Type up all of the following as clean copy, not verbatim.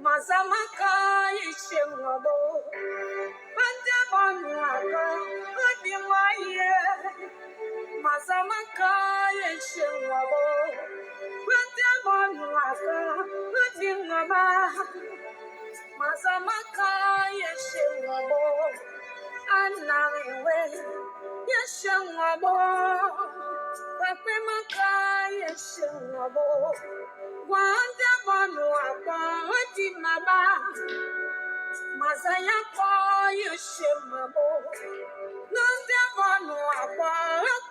Mazamaka ishengabo Pante bonwaka Udimwaye Mazamaka ishengabo Pante bonwaka Udimwaba Mazamaka ishengabo Anamewe Yeshengabo Papemaka ishengabo Wanda bonwaka Udimaba Mazaya po yeshemabo, nande bono abo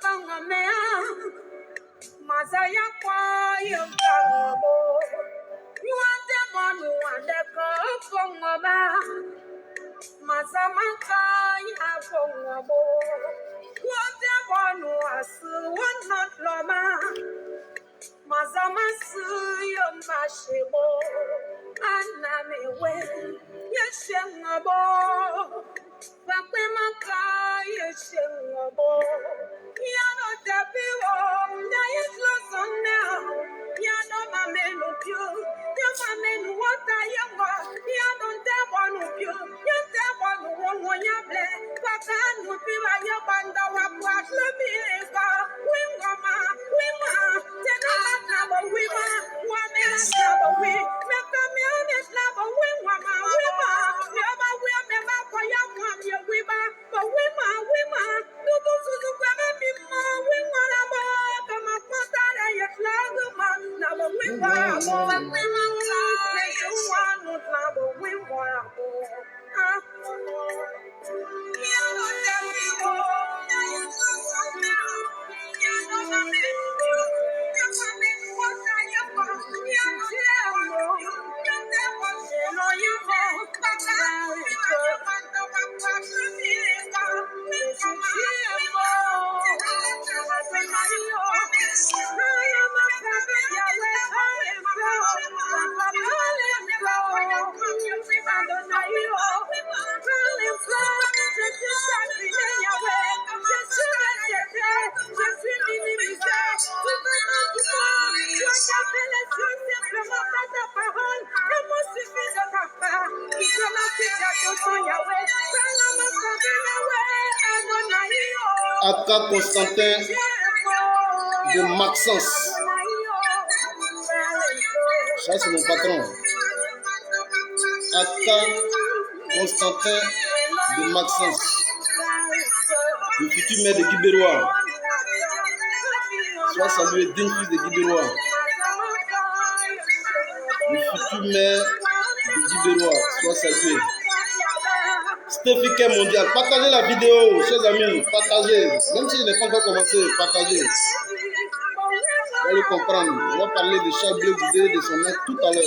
kangamea. Mazaya po yeshemabo, nande bono adeko fongaba. Mazamaka ya fongabo, nande bono asu wanot loma. Mazamasu yomashebo, anamewe. Yeshengabo, Papemaka, Yeshengabo, Yano Dabiwo, Nayetlos on now, Yano Mamenu Pio, Yamamen Water Yama, Yano Devon Pio, Yadevon Wonyable, Pakan Mupiva Yabanda Wapat Labiva, Wimama, Tenama, Wima, Wamen Sabawi, Nakamianet Lava, Wimama, Aka Constantin de Maxence. Ça, c'est mon patron. Aka Constantin de Maxence. Le futur maire de Guibérois. Sois salué, digne fils de Guibérois. Le futur maire de Guibérois. Sois salué. Stéphie mondial. Partagez la vidéo, chers amis. Partagez. Même si je n'ai pas encore commencé, partagez. Vous allez comprendre. On va parler de Charles Blé Goudé, de son nom tout à l'heure.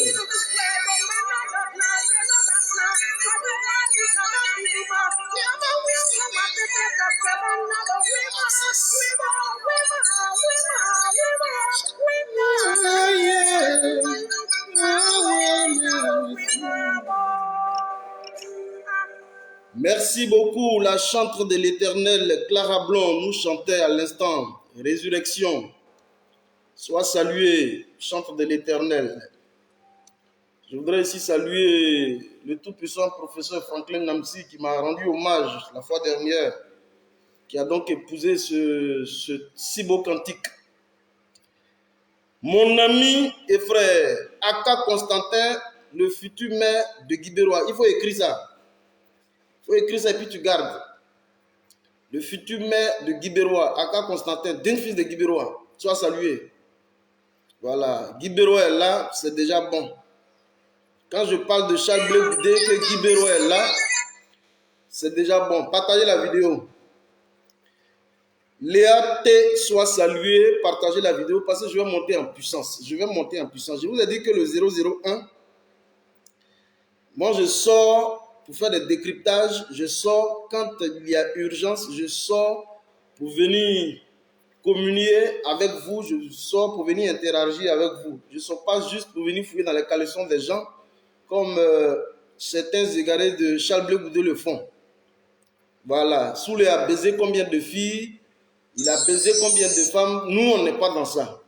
Merci beaucoup, la chantre de l'Éternel, Clara Blond, nous chantait à l'instant, Résurrection. Sois salué, chantre de l'Éternel. Je voudrais ici saluer le tout-puissant professeur Franklin Namsi qui m'a rendu hommage la fois dernière, qui a donc épousé ce si beau cantique. Mon ami et frère, Aka Constantin, le futur maire de Guibérois. Il faut écrire ça. Il faut écrire ça et puis tu gardes. Le futur maire de Guibérois, Aka Constantin, digne fils de Guibérois. Sois salué. Voilà, Guibérois est là, c'est déjà bon. Quand je parle de Charles Blé Goudé, que Guibérois est là, c'est déjà bon. Partagez la vidéo. Léa T, soit salué, partagez la vidéo parce que je vais monter en puissance. Je vais monter en puissance. Je vous ai dit que le 001, moi je sors pour faire des décryptages, je sors quand il y a urgence, je sors pour venir communier avec vous, je sors pour venir interagir avec vous. Je ne sors pas juste pour venir fouiller dans les caleçons des gens comme certains égarés de Charles Blé Goudé le font. Voilà, Soulé a baisé combien de filles, il a baisé combien de femmes, nous on n'est pas dans ça.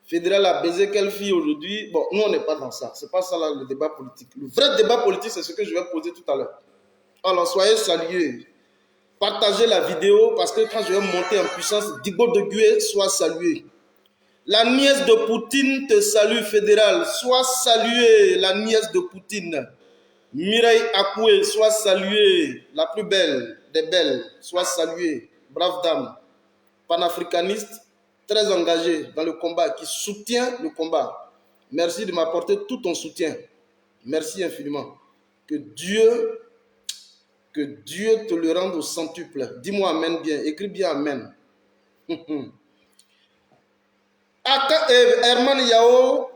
fédéral a baisé quelle fille aujourd'hui? Bon, nous, on n'est pas dans ça. Ce n'est pas ça là, le débat politique. Le vrai débat politique, c'est ce que je vais poser tout à l'heure. Alors, soyez salués. Partagez la vidéo parce que quand je vais monter en puissance, Digo de Gué soit salué. La nièce de Poutine te salue, fédéral. Sois salué, la nièce de Poutine. Mireille Akoué, sois saluée. La plus belle des belles, sois saluée. Brave dame. Panafricaniste, très engagée dans le combat, qui soutient le combat. Merci de m'apporter tout ton soutien. Merci infiniment. Que Dieu te le rende au centuple. Dis-moi amen bien. Écris bien amen. Herman Yao,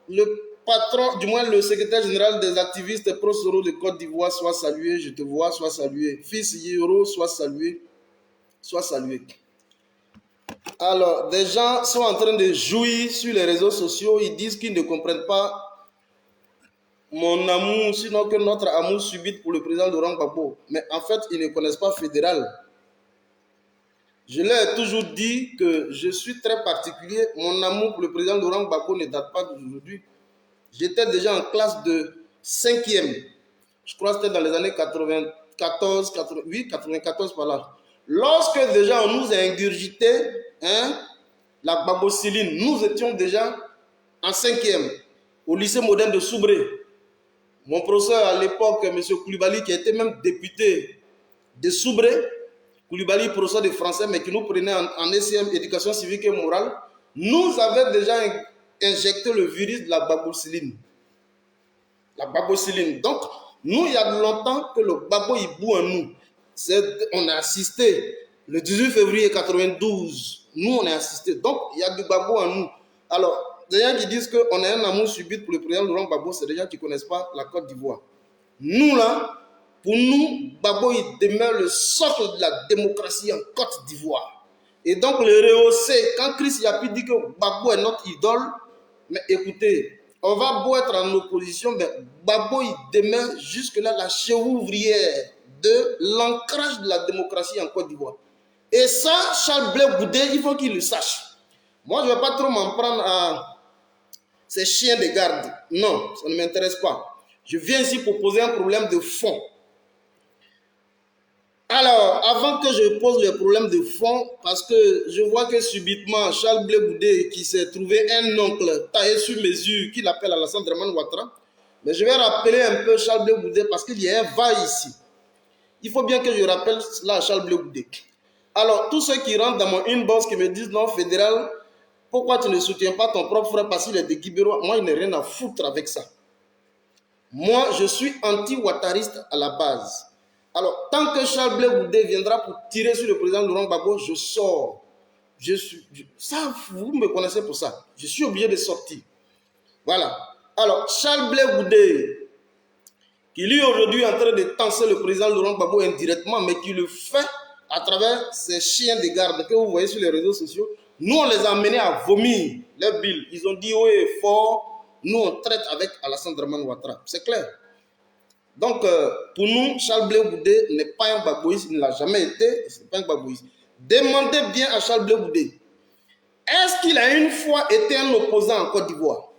le patron, du moins le secrétaire général des activistes pro-Soro de Côte d'Ivoire, soit salué. Je te vois, soit salué. Fils Yoro, soit salué. Soit salué. Alors, des gens sont en train de jouir sur les réseaux sociaux. Ils disent qu'ils ne comprennent pas mon amour, sinon que notre amour subit pour le président Laurent Gbagbo. Mais en fait, ils ne connaissent pas fédéral. Je leur ai toujours dit que je suis très particulier. Mon amour pour le président Laurent Gbagbo ne date pas d'aujourd'hui. J'étais déjà en classe de 5e. Je crois que c'était dans les années 94, 94 par là. Lorsque déjà on nous a ingurgité la gbagbo-siline, nous étions déjà en 5e au lycée moderne de Soubré. Mon professeur à l'époque, M. Koulibaly, qui était même député de Soubré, Koulibaly, professeur de français, mais qui nous prenait en ECM, éducation civique et morale, nous avait déjà injecté le virus de la gbagbo-siline. La gbagbo-siline. Donc, nous, il y a longtemps que le gbagbo, il bout en nous. On a assisté le 18 février 92. Nous, on a assisté. Donc, il y a du gbagbo en nous. Alors, les gens qui disent qu'on a un amour subit pour le président Laurent Gbagbo, c'est des gens qui ne connaissent pas la Côte d'Ivoire. Nous, là, pour nous, Gbagbo, il demeure le socle de la démocratie en Côte d'Ivoire. Et donc, le rehausser, quand Chris Yapi dit que Gbagbo est notre idole, mais écoutez, on va beau être en opposition, mais Gbagbo, il demeure jusque-là la cheville ouvrière de l'ancrage de la démocratie en Côte d'Ivoire. Et ça, Charles Blé Goudé, il faut qu'il le sache. Moi, je ne vais pas trop m'en prendre à ces chiens de garde. Non, ça ne m'intéresse pas. Je viens ici pour poser un problème de fond. Alors, avant que je pose le problème de fond, parce que je vois que subitement, Charles Blé Goudé, qui s'est trouvé un oncle taillé sur mesure, qu'il appelle Alassane Dramane Ouattara, mais je vais rappeler un peu Charles Blé Goudé parce qu'il y a un va ici. Il faut bien que je rappelle cela à Charles Blé Goudé. Alors, tous ceux qui rentrent dans mon inbox qui me disent non, fédéral, pourquoi tu ne soutiens pas ton propre frère parce qu'il est de Guibéro? Moi, il n'y a rien à foutre avec ça. Moi, je suis anti-ouattariste à la base. Alors, tant que Charles Blé Goudé viendra pour tirer sur le président Laurent Gbagbo, je sors. Ça, vous me connaissez pour ça. Je suis obligé de sortir. Voilà. Alors, Charles Blé Goudé, qui lui aujourd'hui est en train de tenser le président Laurent Gbagbo indirectement, mais qui le fait à travers ces chiens de garde que vous voyez sur les réseaux sociaux. Nous, on les a amenés à vomir leur bile. Ils ont dit haut et fort, nous, on traite avec Alassane Dramane Ouattara. C'est clair. Donc, pour nous, Charles Blé Goudé n'est pas un gbagboïste, il ne l'a jamais été, ce n'est pas un gbagboïste. Demandez bien à Charles Blé Goudé, est-ce qu'il a une fois été un opposant en Côte d'Ivoire?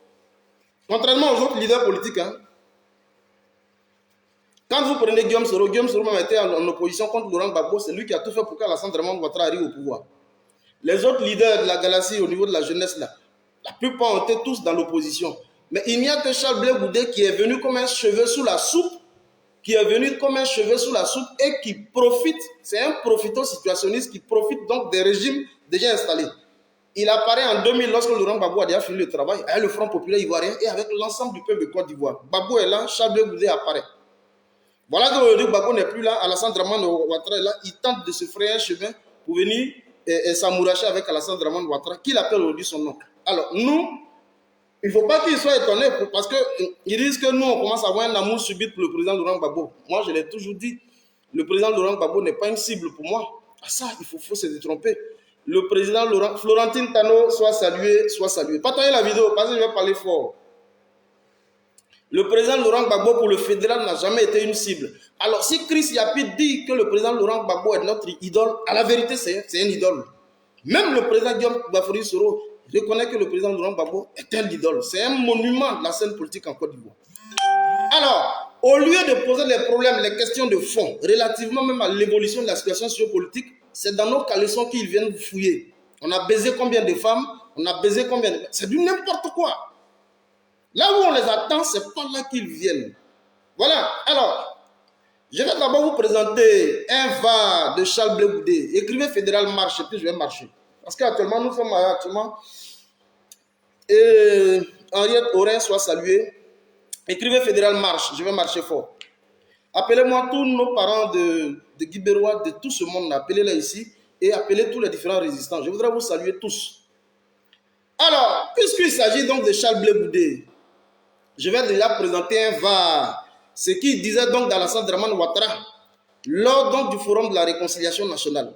Contrairement aux autres leaders politiques, hein. Quand vous prenez Guillaume Soro même était en opposition contre Laurent Gbagbo, c'est lui qui a tout fait pour qu'Alassane Dramane Ouattara arrive au pouvoir. Les autres leaders de la galaxie au niveau de la jeunesse, là, la plupart ont été tous dans l'opposition. Mais il n'y a que Charles Blé Goudé qui est venu comme un cheveu sous la soupe, et qui profite, c'est un profitant situationniste qui profite donc des régimes déjà installés. Il apparaît en 2000 lorsque Laurent Gbagbo a déjà fini le travail, avec le Front populaire ivoirien et avec l'ensemble du peuple de Côte d'Ivoire. Gbagbo est là, Charles Blé Goudé apparaît. Voilà qu'aujourd'hui Gbagbo n'est plus là, Alassane Dramane Ouattara est là, il tente de se frayer un chemin pour venir s'amouracher avec Alassane Dramane Ouattara, qu'il appelle aujourd'hui son oncle. Alors nous, il ne faut pas qu'ils soient étonnés parce qu'ils disent que nous, on commence à avoir un amour subit pour le président Laurent Gbagbo. Moi, je l'ai toujours dit, le président Laurent Gbagbo n'est pas une cible pour moi. Ah ça, il faut se détromper. Le président Florentine Tano, soit salué, soit salué. Partagez la vidéo, parce que je vais parler fort. Le président Laurent Gbagbo pour le fédéral n'a jamais été une cible. Alors, si Chris Yapi dit que le président Laurent Gbagbo est notre idole, à la vérité, c'est une idole. Même le président Guillaume Bafori Soro reconnaît que le président Laurent Gbagbo est un idole. C'est un monument de la scène politique en Côte d'Ivoire. Alors, au lieu de poser les problèmes, les questions de fond, relativement même à l'évolution de la situation sociopolitique, c'est dans nos caleçons qu'ils viennent fouiller. On a baisé combien de femmes, on a baisé combien de... C'est du n'importe quoi. Là où on les attend, c'est pas là qu'ils viennent. Voilà. Alors, je vais d'abord vous présenter un va de Charles Blé Goudé. Écrivez Fédéral Marche et puis je vais marcher. Parce qu'actuellement, nous sommes actuellement... Henriette Aurin soit saluée. Écrivez Fédéral Marche, je vais marcher fort. Appelez-moi tous nos parents de Guibérois, de tout ce monde, appelez-les ici et appelez tous les différents résistants. Je voudrais vous saluer tous. Alors, puisqu'il s'agit donc de Charles Blé Goudé, je vais déjà présenter un va, ce qu'il disait donc d'Alassane Dramane Ouattara, lors donc du Forum de la Réconciliation nationale,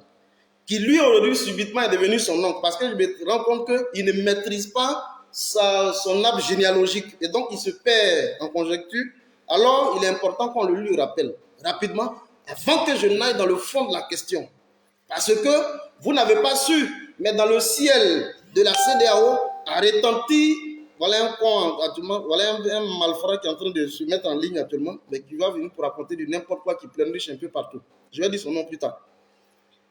qui lui aujourd'hui subitement est devenu son oncle, parce que je me rends compte qu'il ne maîtrise pas son arbre généalogique, et donc il se perd en conjecture. Alors il est important qu'on le lui rappelle rapidement, avant que je n'aille dans le fond de la question. Parce que vous n'avez pas su, mais dans le ciel de la CEDEAO a retenti, voilà un con actuellement, voilà un malfrat qui est en train de se mettre en ligne actuellement, mais qui va venir pour raconter du n'importe quoi, qui pleurniche un peu partout. Je vais dire son nom plus tard.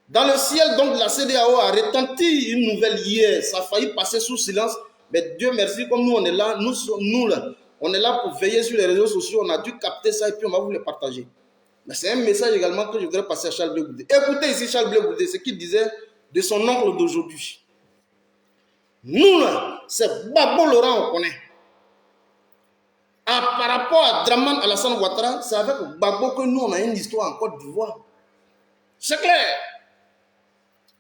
Dans le ciel donc de la CEDEAO a retenti une nouvelle hier, ça a failli passer sous silence, mais Dieu merci, comme nous on est là, nous là, on est là pour veiller sur les réseaux sociaux, on a dû capter ça et puis on va vous le partager. Mais c'est un message également que je voudrais passer à Charles Blé Goudé. Écoutez ici Charles Blé Goudé, ce qu'il disait de son oncle d'aujourd'hui. Nous là, c'est Gbagbo Laurent on connaît. Par rapport à Dramane Alassane Ouattara, c'est avec Gbagbo que nous on a une histoire en Côte d'Ivoire. C'est clair.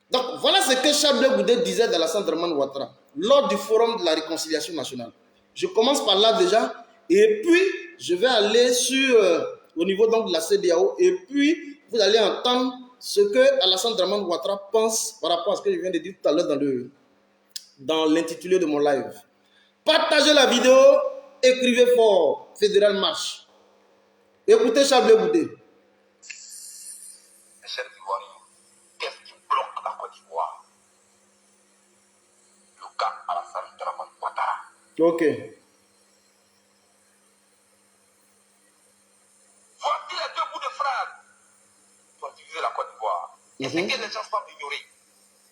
Donc voilà ce que Charles Blé Goudé disait d'Alassane Dramane Ouattara lors du Forum de la Réconciliation nationale. Je commence par là déjà, et puis je vais aller sur au niveau donc de la CEDEAO, et puis vous allez entendre ce que Alassane Dramane Ouattara pense par rapport à ce que je viens de dire tout à l'heure dans l'intitulé de mon live. Partagez la vidéo, écrivez fort, Fédéral Marche. Écoutez Charles Blé Goudé. Mes chers Ivoiriens, qu'est-ce qui bloque la Côte d'Ivoire? Le cas Alassane Dramane Ouattara. Ok. Voici les deux bouts de phrase qui ont divisé la Côte d'Ivoire. Et ce que les gens doivent ignorer.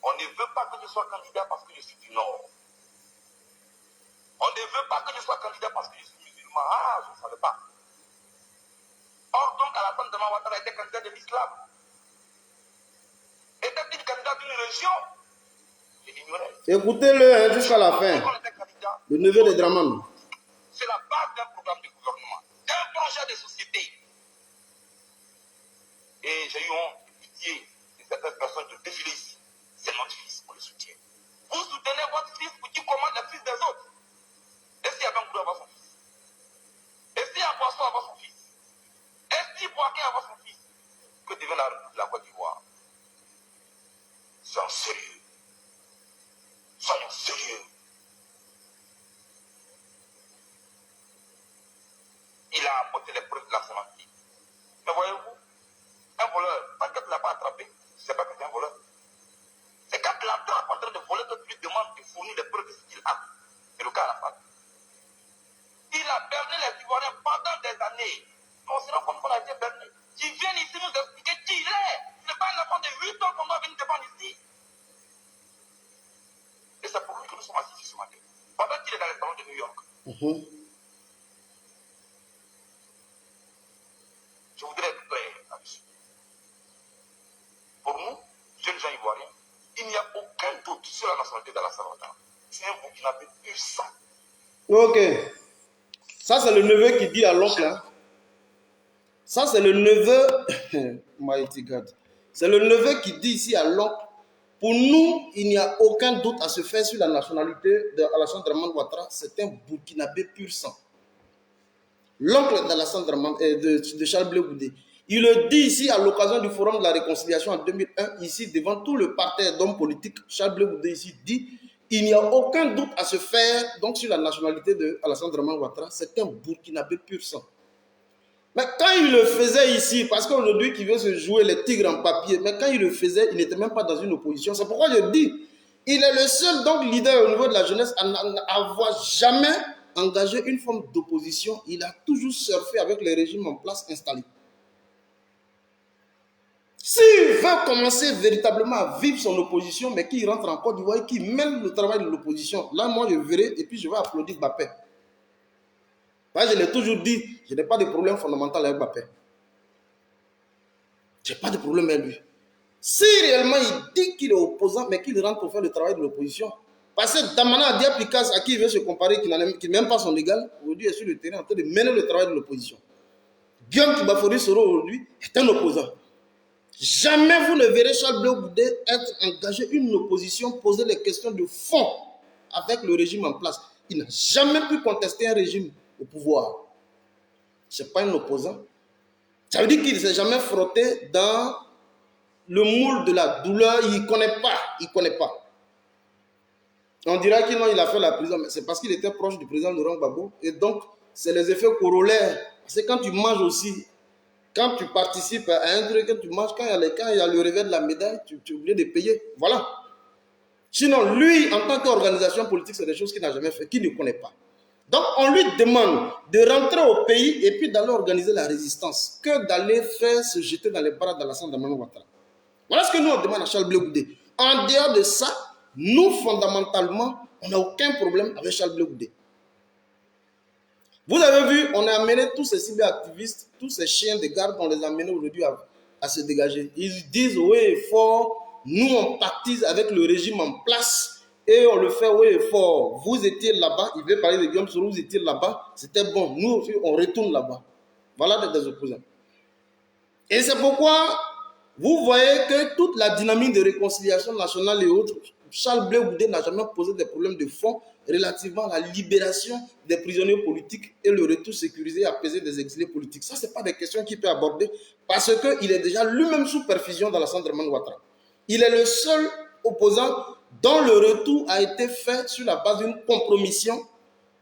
On ne veut pas que je sois candidat parce que je suis du Nord. On ne veut pas que je sois candidat parce que je suis musulman. Ah, je ne savais pas. Or, donc, Alassane Dramane Ouattara était candidat de l'islam. Était-il candidat d'une région? Je l'ignorais. Écoutez-le jusqu'à la fin. Le neveu de Dramane. C'est la base d'un programme de gouvernement, d'un projet de société. Et j'ai eu honte de pitié de certaines personnes de défiler ici. C'est notre fils, on le soutient. Vous soutenez votre fils pour qu'il commande les fils des autres. Et s'il y avait un goût avoir son fils? Et s'il y a un poisson avoir son fils? Et s'il boit avoir son fils? Que devient la Côte d'Ivoire? Soyons sérieux. Soyons sérieux. Il a apporté les preuves de la sémantique. Mais voyez-vous, un voleur, tant que tu ne l'as pas attrapé, tu ne sais pas que c'est un voleur. C'est quand tu l'attrapes en train de voler que tu lui demandes de fournir les preuves de ce qu'il a. C'est le cas à la fin. Il a berné les Ivoiriens pendant des années. On se rend compte qu'on a été berné. Qui viennent ici nous expliquer qui il est. Ce n'est pas un enfant de 8 ans qu'on doit venir défendre ici. Et c'est pour lui que nous sommes assis ce matin. Pendant qu'il est dans les salons de New York. Je voudrais être clair là-dessus. Pour nous, jeunes gens ivoiriens, il n'y a aucun doute sur la nationalité d'Alassane Ouattara. C'est un Burkinabé pur sang. Ok. Ça, c'est le neveu qui dit à l'oncle. Hein. Ça, c'est le neveu. Mighty God. C'est le neveu qui dit ici à l'oncle. Pour nous, il n'y a aucun doute à se faire sur la nationalité d'Alassane Dramane Ouattara. C'est un Burkinabé pur sang. L'oncle d'Alassane Dramane, de Charles Blé Goudé. Il le dit ici à l'occasion du Forum de la Réconciliation en 2001, ici devant tout le parterre d'hommes politiques. Charles Blé Goudé ici dit il n'y a aucun doute à se faire donc sur la nationalité d'Alassane Dramane Ouattara. C'est un Burkinabé pur sang. Mais quand il le faisait ici, parce qu'aujourd'hui, qui veut se jouer les tigres en papier, mais quand il le faisait, il n'était même pas dans une opposition. C'est pourquoi je dis, Il est le seul donc leader au niveau de la jeunesse à n'avoir jamais engagé une forme d'opposition. Il a toujours surfé avec les régimes en place installés. S'il veut commencer véritablement à vivre son opposition, mais qu'il rentre en Côte d'Ivoire et qu'il mène le travail de l'opposition, là, moi, je verrai et puis je vais applaudir Mbappé. Moi, je l'ai toujours dit, je n'ai pas de problème fondamental avec Mbappé. Je n'ai pas de problème avec lui. Si réellement il dit qu'il est opposant, mais qu'il rentre pour faire le travail de l'opposition, parce que Damana Diapikas, à qui il veut se comparer, qui n'est même pas son égal, aujourd'hui est sur le terrain en train de mener le travail de l'opposition. Guillaume Kibafori Soro aujourd'hui est un opposant. Jamais vous ne verrez Charles Blé Goudé être engagé une opposition, poser des questions de fond avec le régime en place. Il n'a jamais pu contester un régime au pouvoir. Ce n'est pas un opposant. Ça veut dire qu'il ne s'est jamais frotté dans le moule de la douleur. Il ne connaît pas. Il ne connaît pas. On dira qu'il a fait la prison, mais c'est parce qu'il était proche du président Laurent Gbagbo. Et donc, c'est les effets corollaires. C'est quand tu manges aussi. Quand tu participes à un truc, quand tu manges, quand il y a le revers de la médaille, tu es obligé de payer. Voilà. Sinon, lui, en tant qu'organisation politique, c'est des choses qu'il n'a jamais fait, qu'il ne connaît pas. Donc, on lui demande de rentrer au pays et puis d'aller organiser la résistance, que d'aller faire se jeter dans les bras d'Alassane Dramane Ouattara. Voilà ce que nous, on demande à Charles Blé Goudé. En dehors de ça, nous, fondamentalement, on n'a aucun problème avec Charles Blé Goudé. Vous avez vu, on a amené tous ces cyberactivistes, tous ces chiens de garde, on les a amenés aujourd'hui à se dégager. Ils disent, oui, fort, nous on pactise avec le régime en place et on le fait, oui, fort. Vous étiez là-bas, il veut parler de Guillaume Soro, vous étiez là-bas, c'était bon. Nous aussi, on retourne là-bas. Voilà des opposants. Et c'est pourquoi vous voyez que toute la dynamique de réconciliation nationale et autres, Charles Blé Goudé n'a jamais posé des problèmes de fond relativement à la libération des prisonniers politiques et le retour sécurisé et apaisé des exilés politiques. Ça, ce n'est pas des questions qu'il peut aborder parce qu'il est déjà lui-même sous perfusion dans l'Alassane Dramane Ouattara. Il est le seul opposant dont le retour a été fait sur la base d'une compromission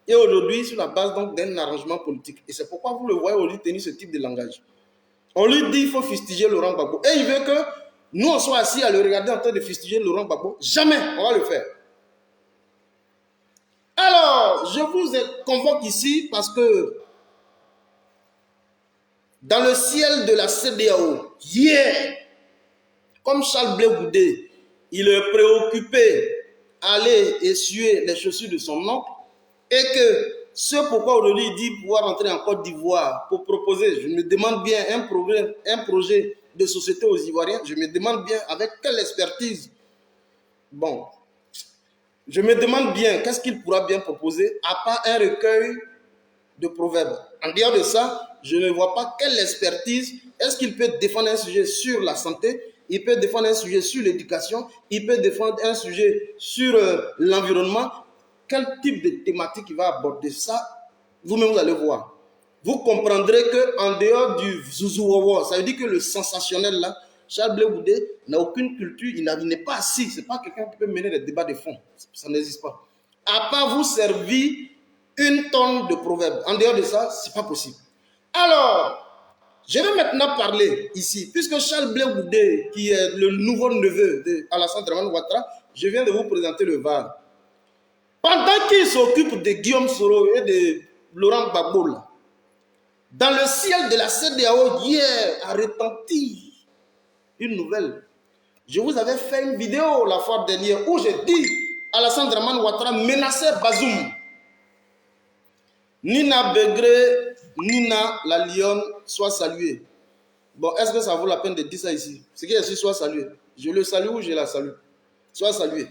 et aujourd'hui sur la base d'un arrangement politique. Et c'est pourquoi vous le voyez, on lui tenir ce type de langage. On lui dit qu'il faut fustiger Laurent Gbagbo. Et il veut que nous, on soit assis à le regarder en train de fustiger Laurent Gbagbo. Jamais on va le faire. Alors, je vous convoque ici parce que dans le ciel de la CEDEAO, hier, comme Charles Blé Goudé, il est préoccupé à aller essuyer les chaussures de son oncle et que ce pourquoi aujourd'hui il dit pouvoir entrer en Côte d'Ivoire pour proposer, je me demande bien, un projet de société aux Ivoiriens, je me demande bien avec quelle expertise. Bon, je me demande bien qu'est-ce qu'il pourra bien proposer à part un recueil de proverbes. En dehors de ça, je ne vois pas quelle expertise. Est-ce qu'il peut défendre un sujet sur la santé? Il peut défendre un sujet sur l'éducation? Il peut défendre un sujet sur l'environnement? Quel type de thématique il va aborder? Ça, vous-même vous allez voir. Vous comprendrez qu'en dehors du zouzouwawa, ça veut dire que le sensationnel là, Charles Blé Goudé n'a aucune culture, il n'est pas assis, ce n'est pas quelqu'un qui peut mener des débats de fond, ça n'existe pas. À part vous servir une tonne de proverbes, en dehors de ça, ce n'est pas possible. Alors, je vais maintenant parler ici, puisque Charles Blé Goudé, qui est le nouveau neveu d'Alassane Dramane Ouattara, je viens de vous présenter le VAR. Pendant qu'il s'occupe de Guillaume Soro et de Laurent Gbagbo, dans le ciel de la CEDEAO, hier a retenti une nouvelle. Je vous avais fait une vidéo la fois dernière où j'ai dit Alassane Dramane Ouattara menaçait Bazoum. Nina Begré, Nina la lionne, soit saluée. Bon, est-ce que ça vaut la peine de dire ça ici? Ce qui est ici, soit salué. Je le salue ou je la salue? Soit salué.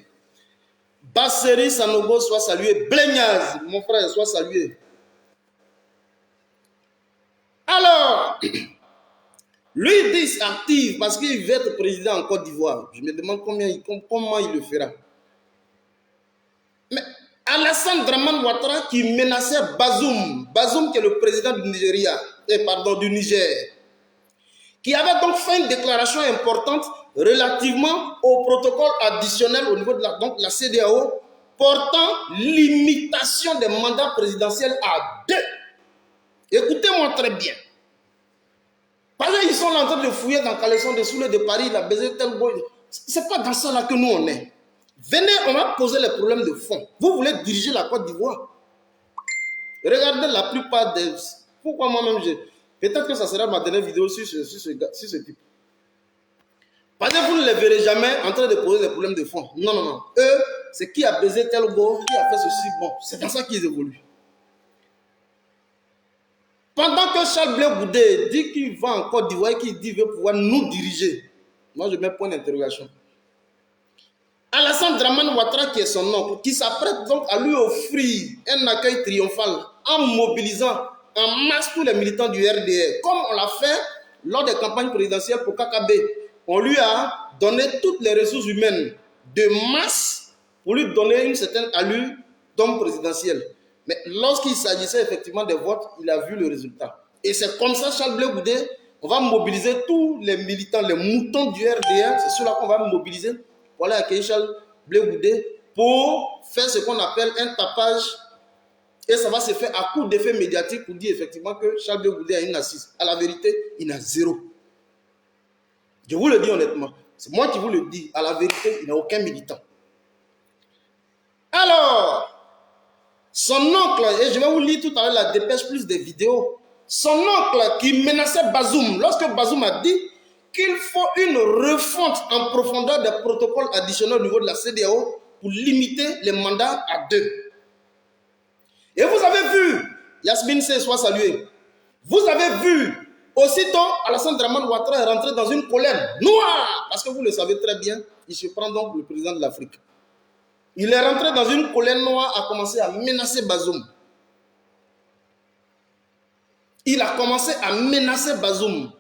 Basseri Sanogo, soit salué. Blégnaz, mon frère, soit salué. Alors, lui dit active parce qu'il veut être président en Côte d'Ivoire. Je me demande comment il le fera. Mais Alassane Dramane Ouattara qui menaçait Bazoum qui est le président du du Niger, qui avait donc fait une déclaration importante relativement au protocole additionnel au niveau de la CEDEAO portant limitation des mandats présidentiels à 2. Écoutez-moi très bien. Parce qu'ils sont là en train de fouiller dans le caleçon de Soulé de Paris, il a baisé tel boy. Ce n'est pas dans ça là que nous on est. Venez, on va poser les problèmes de fond. Vous voulez diriger la Côte d'Ivoire. Regardez la plupart des... Pourquoi moi-même j'ai... Peut-être que ça sera ma dernière vidéo sur ce type. Parce que vous ne les verrez jamais en train de poser des problèmes de fond. Non, non, non. Eux, c'est qui a baisé tel go, qui a fait ceci. Bon, c'est dans ça qu'ils évoluent. Pendant que Charles Blé Goudé dit qu'il va en Côte d'Ivoire et qu'il dit qu'il veut pouvoir nous diriger, moi je mets point d'interrogation. Alassane Dramane Ouattara, qui est son nom, qui s'apprête donc à lui offrir un accueil triomphal en mobilisant en masse tous les militants du RDR, comme on l'a fait lors des campagnes présidentielles pour KKB. On lui a donné toutes les ressources humaines de masse pour lui donner une certaine allure d'homme présidentiel. Mais lorsqu'il s'agissait effectivement des votes, il a vu le résultat. Et c'est comme ça, Charles Blé Goudé, on va mobiliser tous les militants, les moutons du RDR, c'est ceux-là qu'on va mobiliser pour aller accueillir Charles Blé Goudé pour faire ce qu'on appelle un tapage. Et ça va se faire à coup d'effet médiatique pour dire effectivement que Charles Blé Goudé a une assise. À la vérité, il n'a zéro. Je vous le dis honnêtement. C'est moi qui vous le dis. À la vérité, il n'a aucun militant. Alors, son oncle, et je vais vous lire tout à l'heure la dépêche plus des vidéos, son oncle qui menaçait Bazoum, lorsque Bazoum a dit qu'il faut une refonte en profondeur des protocoles additionnels au niveau de la CEDEAO pour limiter les mandats à 2. Et vous avez vu, Yasmine C. soit saluée, vous avez vu, aussitôt Alassane Dramane Ouattara est rentré dans une colère noire, parce que vous le savez très bien, il se prend donc le président de l'Afrique. Il est rentré dans une colère noire, a commencé à menacer Bazoum. Il a commencé à menacer Bazoum.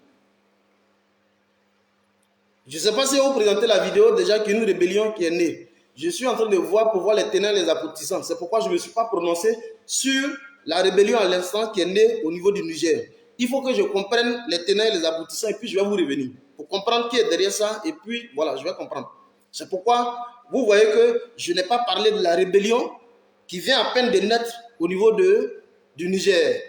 Je ne sais pas si vous présentez la vidéo déjà qu'il y a une rébellion qui est née. Je suis en train de voir pour voir les tenants et les aboutissants. C'est pourquoi je ne me suis pas prononcé sur la rébellion à l'instant qui est née au niveau du Niger. Il faut que je comprenne les tenants et les aboutissants et puis je vais vous revenir. Pour comprendre qui est derrière ça et puis voilà, je vais comprendre. C'est pourquoi vous voyez que je n'ai pas parlé de la rébellion qui vient à peine de naître au niveau du Niger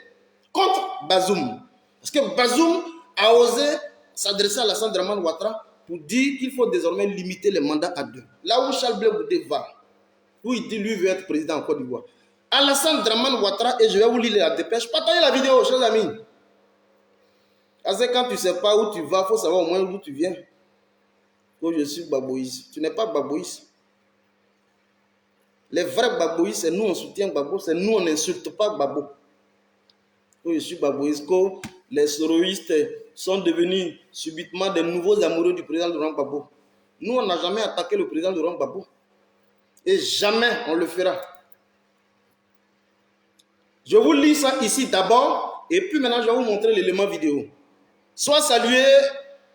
contre Bazoum. Parce que Bazoum a osé s'adresser à Alassane Dramane Ouattara pour dire qu'il faut désormais limiter les mandats à 2. Là où Charles Blé Goudé va, où il dit lui veut être président en Côte d'Ivoire. Alassane Dramane Ouattara, et je vais vous lire la dépêche, partagez la vidéo, chers amis. Parce que quand tu ne sais pas où tu vas, il faut savoir au moins d'où tu viens. Oh, je suis Baboïs. Tu n'es pas Baboïs. Les vrais Baboïs, c'est nous on soutient Babo, c'est nous on n'insulte pas Babo. Oh, je suis Baboïs. Les soroïstes sont devenus subitement des nouveaux amoureux du président Laurent Gbagbo. Nous, on n'a jamais attaqué le président Laurent Gbagbo. Et jamais on le fera. Je vous lis ça ici d'abord, et puis maintenant je vais vous montrer l'élément vidéo. Soit salué,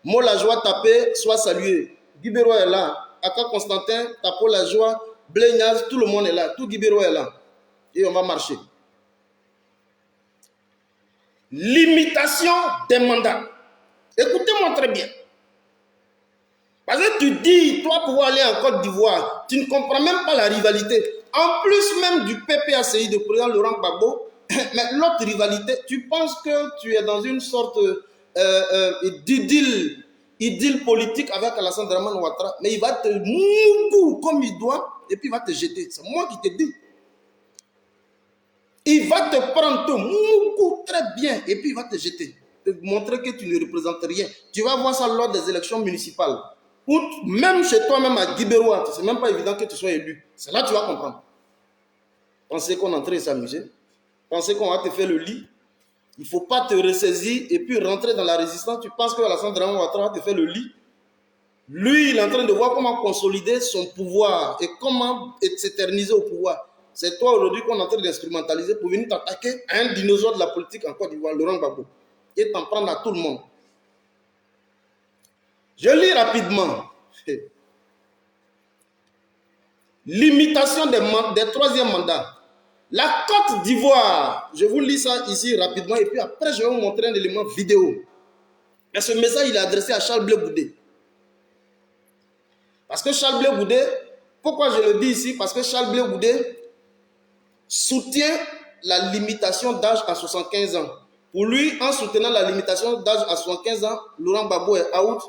Mola Joie tapé, soit salué. Guibero est là, Aka Constantin, Tapo la Joie, Blégnaz, tout le monde est là, tout Guibero est là. Et on va marcher. Limitation des mandats. Écoutez-moi très bien. Parce que tu dis, toi, pour aller en Côte d'Ivoire, tu ne comprends même pas la rivalité. En plus même du PPACI de président Laurent Gbagbo, mais l'autre rivalité, tu penses que tu es dans une sorte d'idylle politique avec Alassane Dramane Ouattara, mais il va te moucou comme il doit, et puis il va te jeter. C'est moi qui te dis. Il va te prendre ton moucou très bien, et puis il va te jeter. Te montrer que tu ne représentes rien. Tu vas voir ça lors des élections municipales. Ou même chez toi-même à Guibéroa, c'est même pas évident que tu sois élu. C'est là que tu vas comprendre. Pensez qu'on est en train de s'amuser. Pensez qu'on va te faire le lit. Il ne faut pas te ressaisir et puis rentrer dans la résistance. Tu penses que Alassane Dramane Ouattara va te faire le lit. Lui, il est en train de voir comment consolider son pouvoir et comment s'éterniser au pouvoir. C'est toi aujourd'hui qu'on est en train d'instrumentaliser pour venir t'attaquer à un dinosaure de la politique en Côte d'Ivoire, Laurent Gbagbo, et t'en prendre à tout le monde. Je lis rapidement. Limitation des troisièmes mandats. La Côte d'Ivoire, je vous lis ça ici rapidement et puis après je vais vous montrer un élément vidéo. Et ce message il est adressé à Charles Blé Goudé. Parce que Charles Blé Goudé, pourquoi je le dis ici? Parce que Charles Blé Goudé soutient la limitation d'âge à 75 ans. Pour lui, en soutenant la limitation d'âge à 75 ans, Laurent Gbagbo est out,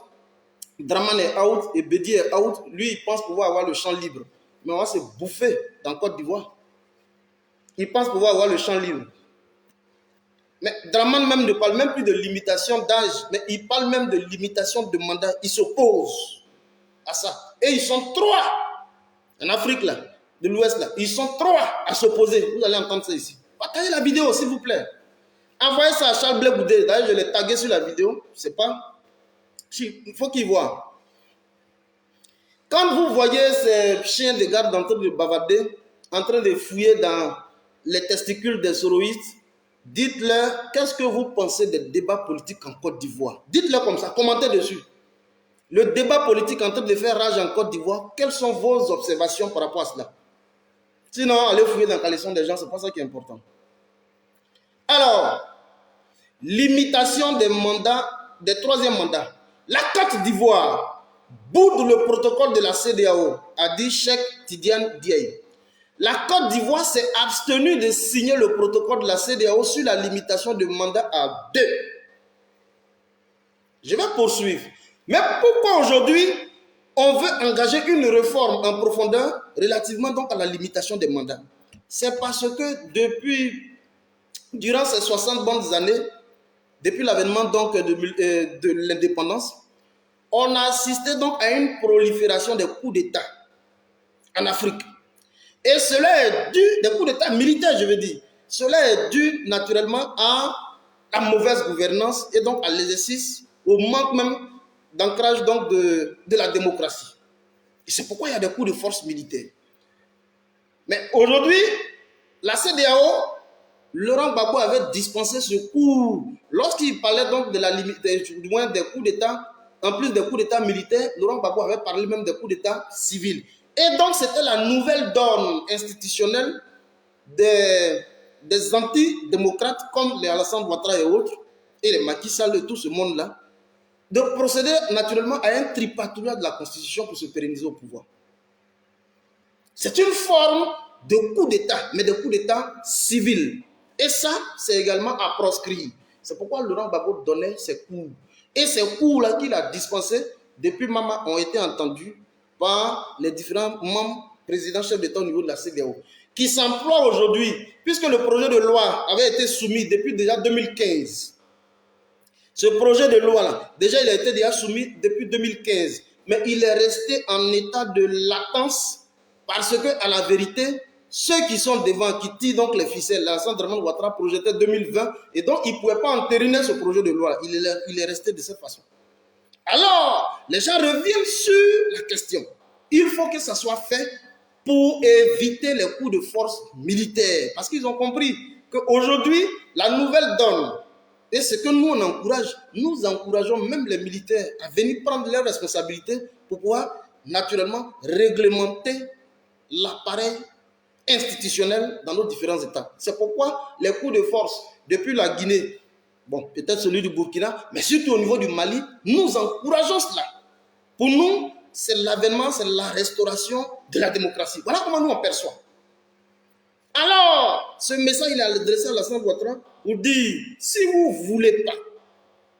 Dramane est out et Bédi est out. Lui, il pense pouvoir avoir le champ libre. mais on va se bouffer dans Côte d'Ivoire. Ils pensent pouvoir avoir le champ libre. Mais Dramane même ne parle même plus de limitation d'âge, mais il parle même de limitation de mandat. Il s'oppose à ça. Et ils sont trois en Afrique, là, de l'Ouest, là. Ils sont trois à s'opposer. Vous allez entendre ça ici. Partagez la vidéo, s'il vous plaît. Envoyez ça à Charles Blé Goudé. D'ailleurs, je l'ai tagué sur la vidéo. Je ne sais pas. Il faut qu'il voit. Quand vous voyez ces chiens de garde en train de bavarder, en train de fouiller dans les testicules des soroïstes, dites-leur qu'est-ce que vous pensez des débats politiques en Côte d'Ivoire. Dites-leur comme ça, commentez dessus. Le débat politique en train de faire rage en Côte d'Ivoire, quelles sont vos observations par rapport à cela? Sinon, allez fouiller dans la collection des gens, ce n'est pas ça qui est important. Alors, limitation des mandats, des troisième mandats. La Côte d'Ivoire boude le protocole de la CEDEAO, a dit Cheikh Tidiane Diaye. La Côte d'Ivoire s'est abstenue de signer le protocole de la CEDEAO sur la limitation de mandat à 2. Je vais poursuivre. Mais pourquoi aujourd'hui on veut engager une réforme en profondeur relativement donc à la limitation des mandats? C'est parce que durant ces 60 bonnes années, depuis l'avènement donc de l'indépendance, on a assisté donc à une prolifération des coups d'État en Afrique. Et cela est dû, des coups d'État militaires je veux dire, cela est dû naturellement à la mauvaise gouvernance et donc à l'exercice, au manque même d'ancrage donc de la démocratie. Et c'est pourquoi il y a des coups de force militaires. Mais aujourd'hui, la CEDEAO, Laurent Gbagbo avait dispensé ce cours. Lorsqu'il parlait donc de la limite, du moins des coups d'État, en plus des coups d'État militaires, Laurent Gbagbo avait parlé même des coups d'État civils. Et donc c'était la nouvelle donne institutionnelle des antidémocrates comme les Alassane Ouattara et autres, et les Macky Sall et tout ce monde-là, de procéder naturellement à un tripatouillage de la Constitution pour se pérenniser au pouvoir. C'est une forme de coup d'État, mais de coup d'État civil. Et ça, c'est également à proscrire. C'est pourquoi Laurent Gbagbo donnait ses cours. Et ces cours-là qu'il a dispensés depuis Mama ont été entendus par les différents membres, présidents, chefs d'État au niveau de la CEDEAO, qui s'emploient aujourd'hui, puisque le projet de loi avait été soumis depuis déjà 2015. Ce projet de loi-là, déjà il a été déjà soumis depuis 2015, mais il est resté en état de latence parce que, à la vérité, ceux qui sont devant, qui tirent donc les ficelles, Alassane Dramane Ouattara projetait 2020, et donc il ne pouvait pas entériner ce projet de loi. Il est resté de cette façon. Alors, les gens reviennent sur la question. Il faut que ça soit fait pour éviter les coups de force militaires. Parce qu'ils ont compris qu'aujourd'hui, la nouvelle donne, et ce que nous on encourage, nous encourageons même les militaires à venir prendre leurs responsabilités pour pouvoir naturellement réglementer l'appareil institutionnel dans nos différents États. C'est pourquoi les coups de force depuis la Guinée, bon, peut-être celui du Burkina, mais surtout au niveau du Mali, nous encourageons cela. Pour nous, c'est l'avènement, c'est la restauration de la démocratie. Voilà comment nous on perçoit. Alors, ce message, il est adressé à Alassane Ouattara pour dire, si vous ne voulez pas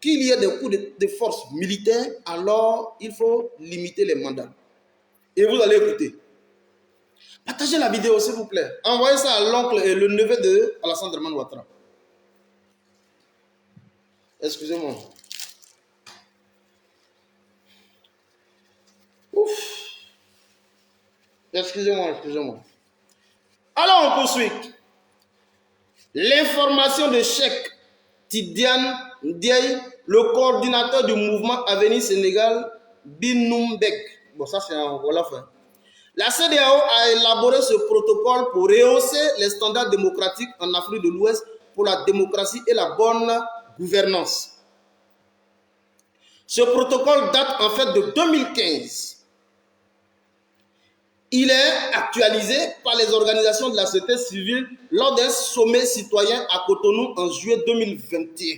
qu'il y ait des coups de force militaires, alors il faut limiter les mandats. Et vous allez écouter. Partagez la vidéo, s'il vous plaît. Envoyez ça à l'oncle et le neveu de Alassane Dramane Ouattara. Excusez-moi. Ouf. Excusez-moi. Alors, on poursuit. L'information de Cheikh Tidiane Diaye, le coordinateur du mouvement Avenir Sénégal, Binoumbek. Bon, ça c'est en Wolof. La CEDEAO a élaboré ce protocole pour rehausser les standards démocratiques en Afrique de l'Ouest pour la démocratie et la bonne gouvernance. Ce protocole date en fait de 2015. Il est actualisé par les organisations de la société civile lors d'un sommet citoyen à Cotonou en juillet 2021.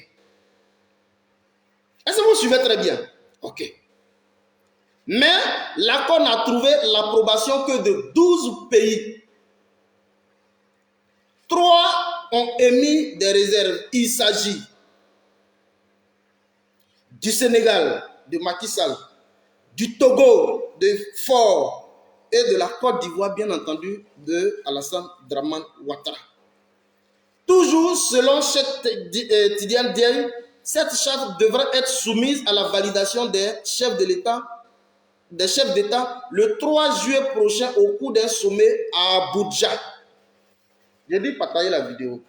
Est-ce que vous suivez très bien? Ok. Mais l'accord n'a trouvé l'approbation que de 12 pays. 3 ont émis des réserves. Il s'agit du Sénégal, de Macky Sall, du Togo, de Faure, et de la Côte d'Ivoire, bien entendu, de Alassane Dramane Ouattara. Toujours selon Tidiane Diaye, cette charte devrait être soumise à la validation des chefs d'État le 3 juillet prochain au cours d'un sommet à Abuja. J'ai dit partager la vidéo.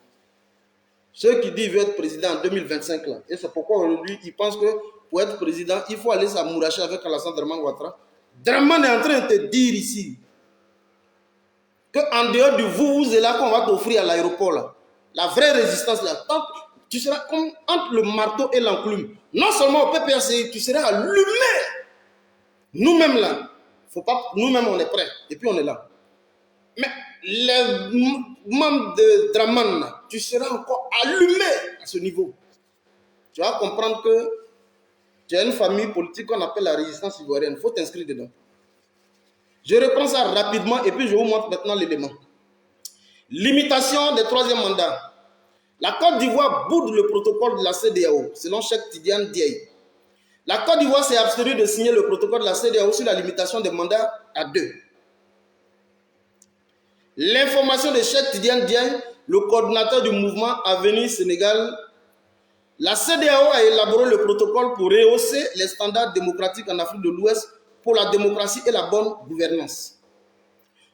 Ceux qui disent qu'ils veulent être président en 2025 là, et c'est pourquoi aujourd'hui ils pensent que pour être président, il faut aller s'amouracher avec Alassane Dramane Ouattara. Dramane est en train de te dire ici qu'en dehors du vous est là qu'on va t'offrir à l'aéroport là. La vraie résistance là, tu seras comme entre le marteau et l'enclume. Non seulement au PPRC, tu seras allumé. Nous-mêmes là, faut pas, nous-mêmes on est prêts et puis on est là. Mais les membres de Dramane là, tu seras encore allumé à ce niveau. Tu vas comprendre que tu as une famille politique qu'on appelle la résistance ivoirienne. Il faut t'inscrire dedans. Je reprends ça rapidement et puis je vous montre maintenant l'élément. Limitation des troisième mandats. La Côte d'Ivoire boude le protocole de la CEDEAO, selon Cheikh Tidiane Diaye. La Côte d'Ivoire s'est abstenue de signer le protocole de la CEDEAO sur la limitation des mandats à 2. L'information de Cheikh Tidiane Diaye, le coordinateur du mouvement Avenir Sénégal. La CEDEAO a élaboré le protocole pour rehausser les standards démocratiques en Afrique de l'Ouest pour la démocratie et la bonne gouvernance.